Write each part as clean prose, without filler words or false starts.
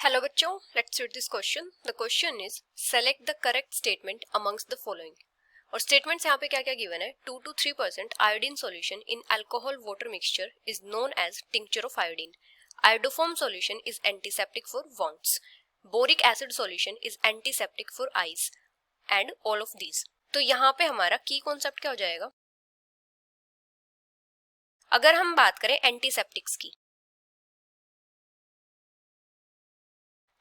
Hello बच्चों, let's read this question. The question is select the correct statement amongst the following. और statements यहाँ पे क्या क्या गिवन है. 2 to 3% iodine solution in alcohol water mixture is known as tincture of iodine. Iodoform solution is antiseptic for wounds. Boric acid solution is antiseptic for eyes and all of these. तो यहाँ पे हमारा की concept क्या हो जाएगा. अगर हम बात करें एंटीसेप्टिक्स की,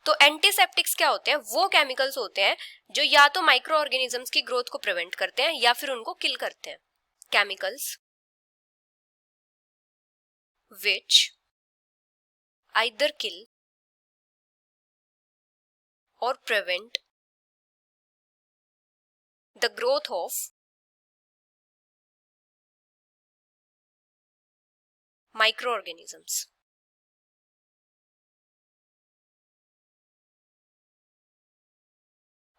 तो एंटीसेप्टिक्स क्या होते हैं. वो केमिकल्स होते हैं जो या तो माइक्रो ऑर्गेनिजम्स की ग्रोथ को प्रिवेंट करते हैं या फिर उनको किल करते हैं. केमिकल्स विच आइदर किल और prevent the growth of micro organisms.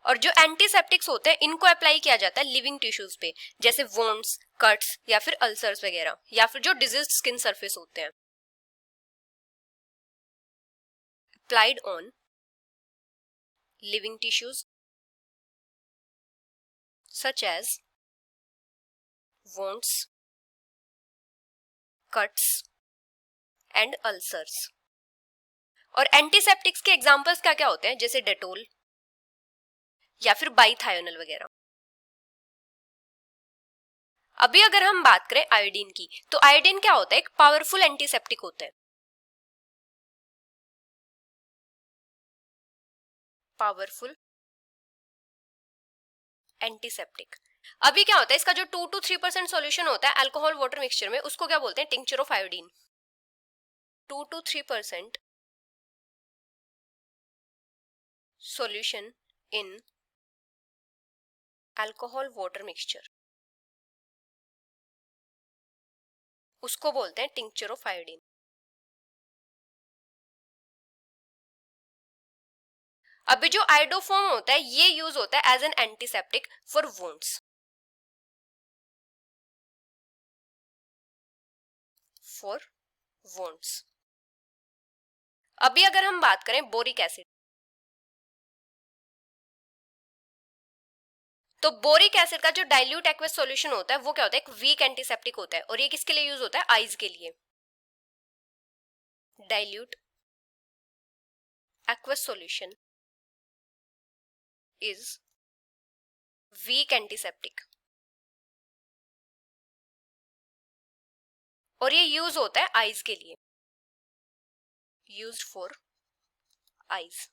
और जो एंटीसेप्टिक्स होते हैं इनको अप्लाई किया जाता है लिविंग टिश्यूज पे, जैसे वोन्ड्स, कट्स या फिर अल्सर्स वगैरह, या फिर जो डिजीज्ड स्किन सरफेस होते हैं. Applied on living tissues such as wounds, cuts and ulcers. और एंटीसेप्टिक्स के एग्जांपल्स क्या क्या होते हैं, जैसे डेटोल या फिर बाइथायोनल वगैरह. अभी अगर हम बात करें आयोडीन की, तो आयोडीन क्या होता है. एक पावरफुल एंटीसेप्टिक होता है. Powerful antiseptic. अभी क्या होता है, इसका जो 2 to 3% सॉल्यूशन होता है अल्कोहल वाटर मिक्सचर में, उसको क्या बोलते हैं, tincture of iodine. 2 to 3% solution in alcohol water mixture, उसको बोलते हैं टिंक्चर ऑफ आयोडीन. अभी जो आयोडोफॉर्म होता है ये यूज होता है as an antiseptic for wounds. For wounds. अभी अगर हम बात करें बोरिक एसिड, तो बोरिक एसिड का जो डाइल्यूट एक्वस सॉल्यूशन होता है वो क्या होता है, एक वीक एंटीसेप्टिक होता है. और ये किसके लिए यूज होता है, आइज के लिए. Dilute aqueous solution is weak antiseptic, और ये यूज होता है आइज के लिए. Used for eyes.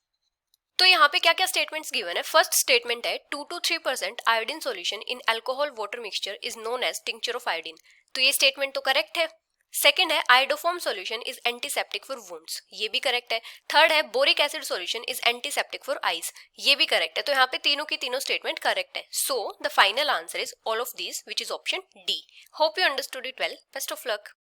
तो यहाँ पे क्या क्या स्टेटमेंट्स गिवन है. फर्स्ट स्टेटमेंट है 2 to 3% iodine solution in alcohol water mixture is known as tincture of iodine. तो ये स्टेटमेंट तो करेक्ट है. सेकंड है iodoform solution is antiseptic for wounds, ये भी करेक्ट है. थर्ड है boric acid solution is antiseptic for eyes, ये भी करेक्ट है. तो यहाँ पे तीनों की तीनों स्टेटमेंट करेक्ट है. So the final answer is all of these, which is option D. Hope you understood it well. Best of luck.